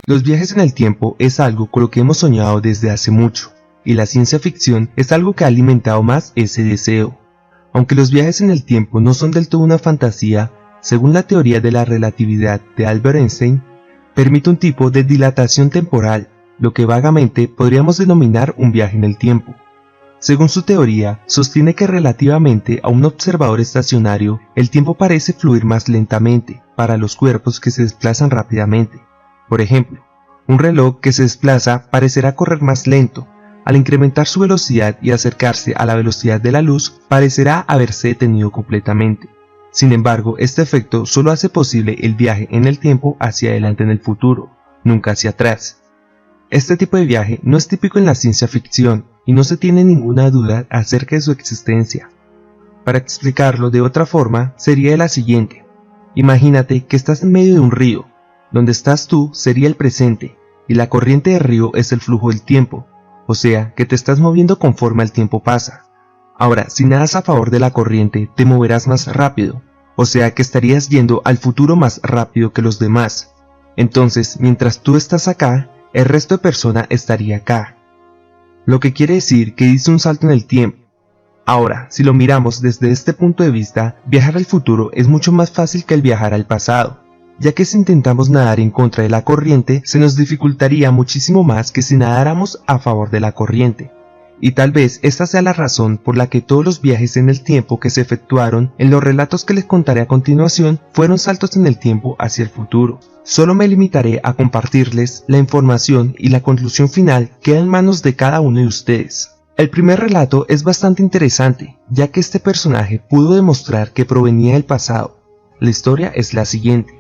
Los viajes en el tiempo es algo con lo que hemos soñado desde hace mucho, y la ciencia ficción es algo que ha alimentado más ese deseo. Aunque los viajes en el tiempo no son del todo una fantasía, según la teoría de la relatividad de Albert Einstein, permite un tipo de dilatación temporal, lo que vagamente podríamos denominar un viaje en el tiempo. Según su teoría, sostiene que relativamente a un observador estacionario, el tiempo parece fluir más lentamente para los cuerpos que se desplazan rápidamente. Por ejemplo, un reloj que se desplaza parecerá correr más lento. Al incrementar su velocidad y acercarse a la velocidad de la luz, parecerá haberse detenido completamente. Sin embargo, este efecto solo hace posible el viaje en el tiempo hacia adelante en el futuro, nunca hacia atrás. Este tipo de viaje no es típico en la ciencia ficción y no se tiene ninguna duda acerca de su existencia. Para explicarlo de otra forma, sería la siguiente. Imagínate que estás en medio de un río. Donde estás tú sería el presente, y la corriente del río es el flujo del tiempo, o sea, que te estás moviendo conforme el tiempo pasa. Ahora, si nadas a favor de la corriente, te moverás más rápido, o sea que estarías yendo al futuro más rápido que los demás. Entonces, mientras tú estás acá, el resto de personas estaría acá. Lo que quiere decir que hice un salto en el tiempo. Ahora, si lo miramos desde este punto de vista, viajar al futuro es mucho más fácil que el viajar al pasado, ya que si intentamos nadar en contra de la corriente, se nos dificultaría muchísimo más que si nadáramos a favor de la corriente. Y tal vez esta sea la razón por la que todos los viajes en el tiempo que se efectuaron en los relatos que les contaré a continuación fueron saltos en el tiempo hacia el futuro. Solo me limitaré a compartirles la información y la conclusión final queda en manos de cada uno de ustedes. El primer relato es bastante interesante, ya que este personaje pudo demostrar que provenía del pasado. La historia es la siguiente.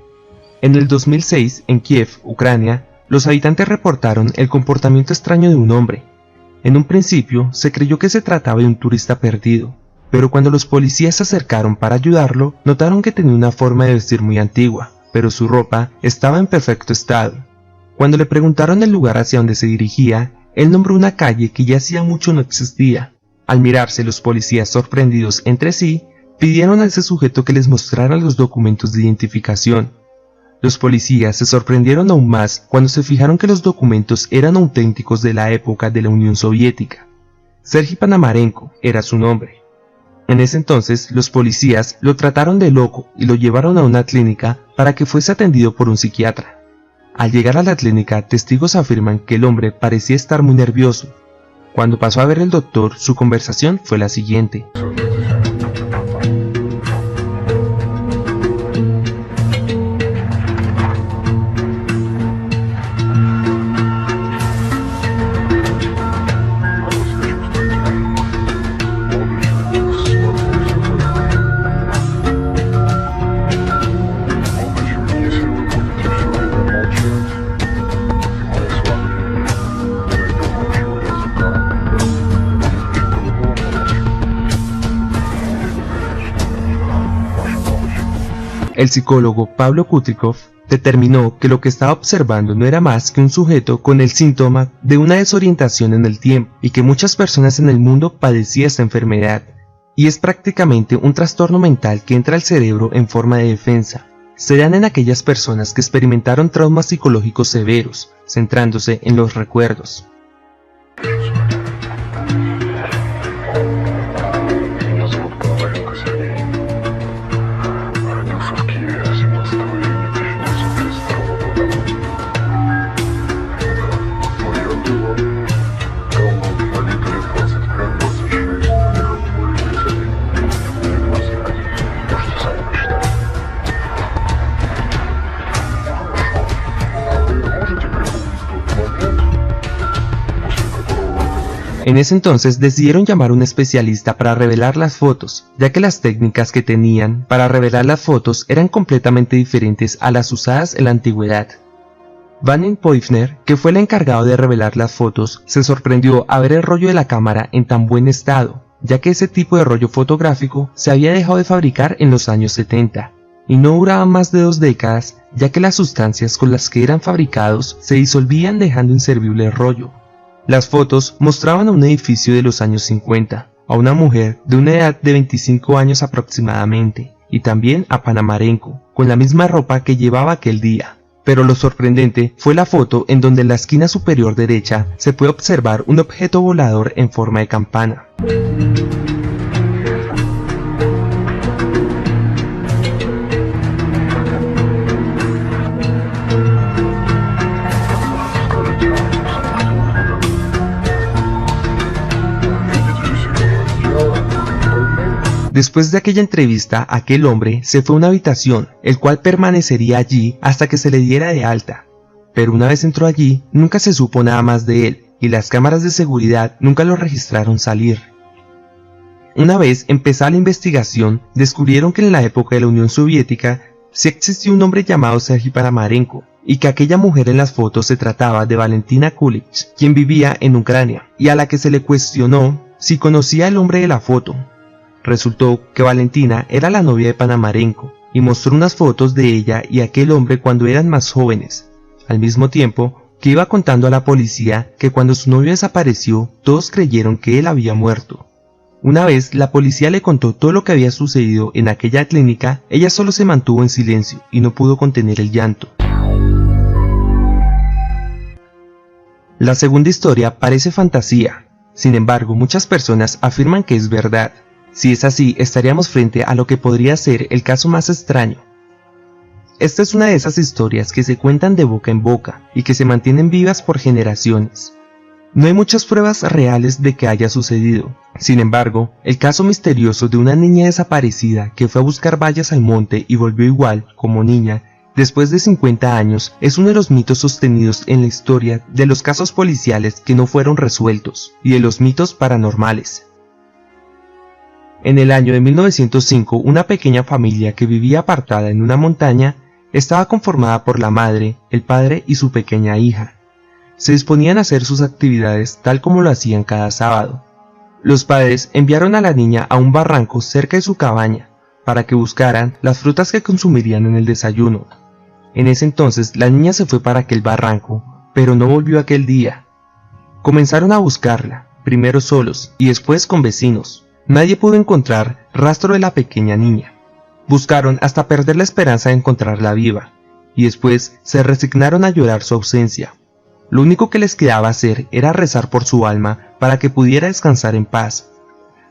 En el 2006, en Kiev, Ucrania, los habitantes reportaron el comportamiento extraño de un hombre. En un principio, se creyó que se trataba de un turista perdido, pero cuando los policías se acercaron para ayudarlo, notaron que tenía una forma de vestir muy antigua, pero su ropa estaba en perfecto estado. Cuando le preguntaron el lugar hacia donde se dirigía, él nombró una calle que ya hacía mucho no existía. Al mirarse los policías sorprendidos entre sí, pidieron a ese sujeto que les mostrara los documentos de identificación. Los policías se sorprendieron aún más cuando se fijaron que los documentos eran auténticos de la época de la Unión Soviética. Sergei Panamarenko era su nombre. En ese entonces, los policías lo trataron de loco y lo llevaron a una clínica para que fuese atendido por un psiquiatra. Al llegar a la clínica, testigos afirman que el hombre parecía estar muy nervioso. Cuando pasó a ver el doctor, su conversación fue la siguiente. El psicólogo Pablo Kutrikov determinó que lo que estaba observando no era más que un sujeto con el síntoma de una desorientación en el tiempo y que muchas personas en el mundo padecían esta enfermedad, y es prácticamente un trastorno mental que entra al cerebro en forma de defensa. Se dan en aquellas personas que experimentaron traumas psicológicos severos, centrándose en los recuerdos. En ese entonces decidieron llamar a un especialista para revelar las fotos, ya que las técnicas que tenían para revelar las fotos eran completamente diferentes a las usadas en la antigüedad. Vanin Poifner, que fue el encargado de revelar las fotos, se sorprendió a ver el rollo de la cámara en tan buen estado, ya que ese tipo de rollo fotográfico se había dejado de fabricar en los años 70, y no duraba más de 2 décadas, ya que las sustancias con las que eran fabricados se disolvían dejando inservible el rollo. Las fotos mostraban a un edificio de los años 50, a una mujer de una edad de 25 años aproximadamente, y también a Panamarenko, con la misma ropa que llevaba aquel día, Pero lo sorprendente fue la foto en donde en la esquina superior derecha se puede observar un objeto volador en forma de campana. Después de aquella entrevista, aquel hombre se fue a una habitación, el cual permanecería allí hasta que se le diera de alta. Pero una vez entró allí, nunca se supo nada más de él, y las cámaras de seguridad nunca lo registraron salir. Una vez empezada la investigación, descubrieron que en la época de la Unión Soviética sí existió un hombre llamado Sergei Panamarenko, y que aquella mujer en las fotos se trataba de Valentina Kulich, quien vivía en Ucrania, y a la que se le cuestionó si conocía al hombre de la foto. Resultó que Valentina era la novia de Panamarenko y mostró unas fotos de ella y aquel hombre cuando eran más jóvenes, al mismo tiempo que iba contando a la policía que cuando su novio desapareció, todos creyeron que él había muerto. Una vez la policía le contó todo lo que había sucedido en aquella clínica, ella solo se mantuvo en silencio y no pudo contener el llanto. La segunda historia parece fantasía, sin embargo muchas personas afirman que es verdad. Si es así, estaríamos frente a lo que podría ser el caso más extraño. Esta es una de esas historias que se cuentan de boca en boca y que se mantienen vivas por generaciones. No hay muchas pruebas reales de que haya sucedido. Sin embargo, el caso misterioso de una niña desaparecida que fue a buscar bayas al monte y volvió igual, como niña, después de 50 años, es uno de los mitos sostenidos en la historia de los casos policiales que no fueron resueltos y de los mitos paranormales. En el año de 1905, una pequeña familia que vivía apartada en una montaña estaba conformada por la madre, el padre y su pequeña hija. Se disponían a hacer sus actividades tal como lo hacían cada sábado. Los padres enviaron a la niña a un barranco cerca de su cabaña para que buscaran las frutas que consumirían en el desayuno. En ese entonces la niña se fue para aquel barranco, pero no volvió aquel día. Comenzaron a buscarla, primero solos y después con vecinos. Nadie pudo encontrar rastro de la pequeña niña. Buscaron hasta perder la esperanza de encontrarla viva, y después se resignaron a llorar su ausencia. Lo único que les quedaba hacer era rezar por su alma para que pudiera descansar en paz.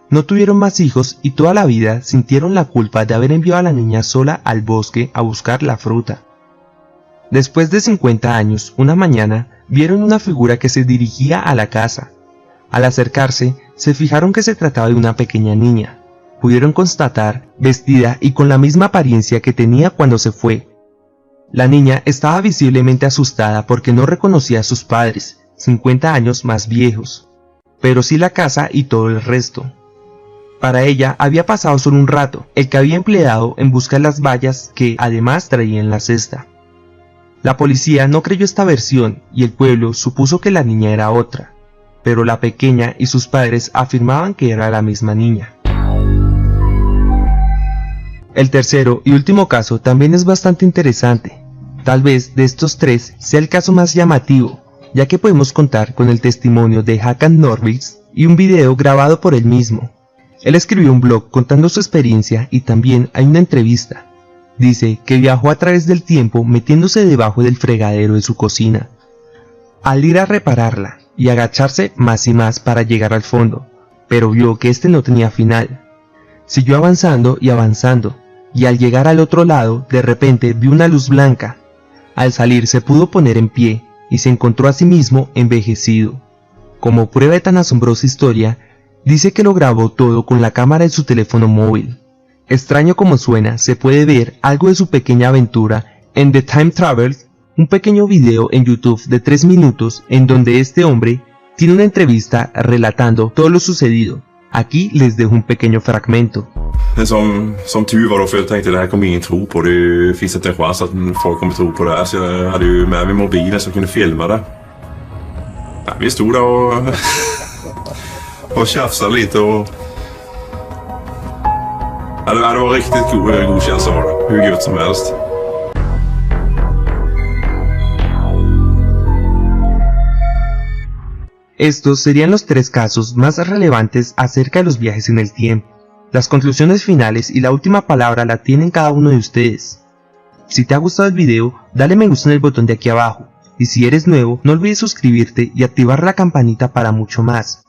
No tuvieron más hijos y toda la vida sintieron la culpa de haber enviado a la niña sola al bosque a buscar la fruta. Después de 50 años, una mañana, vieron una figura que se dirigía a la casa. Al acercarse, se fijaron que se trataba de una pequeña niña. Pudieron constatar, vestida y con la misma apariencia que tenía cuando se fue. La niña estaba visiblemente asustada porque no reconocía a sus padres, 50 años más viejos, pero sí la casa y todo el resto. Para ella había pasado solo un rato, el que había empleado en buscar las bayas que además traía en la cesta. La policía no creyó esta versión y el pueblo supuso que la niña era otra, pero la pequeña y sus padres afirmaban que era la misma niña. El tercero y último caso también es bastante interesante. Tal vez de estos tres sea el caso más llamativo, ya que podemos contar con el testimonio de Håkan Norviks y un video grabado por él mismo. Él escribió un blog contando su experiencia y también hay una entrevista. Dice que viajó a través del tiempo metiéndose debajo del fregadero de su cocina. Al ir a repararla y agacharse más y más para llegar al fondo, pero vio que este no tenía final. Siguió avanzando y avanzando, y al llegar al otro lado, de repente vio una luz blanca. Al salir se pudo poner en pie, y se encontró a sí mismo envejecido. Como prueba de tan asombrosa historia, dice que lo grabó todo con la cámara de su teléfono móvil. Extraño como suena, se puede ver algo de su pequeña aventura en The Time Travel, un pequeño video en YouTube de 3 minutos en donde este hombre tiene una entrevista relatando todo lo sucedido. Aquí les dejo un pequeño fragmento. Som tur var då, för jag tänkte det här kommer ingen tro på. Det finns inte en chans att folk kommer tro på det här. Så jag hade ju med mig mobilen så jag kunde filma det. Ja, vi stod där och tjafsade lite och... Ja, det var riktigt god känsla var det. Hur gott som helst. Estos serían los 3 casos más relevantes acerca de los viajes en el tiempo. Las conclusiones finales y la última palabra la tienen cada uno de ustedes. Si te ha gustado el video, dale me gusta en el botón de aquí abajo. Y si eres nuevo, no olvides suscribirte y activar la campanita para mucho más.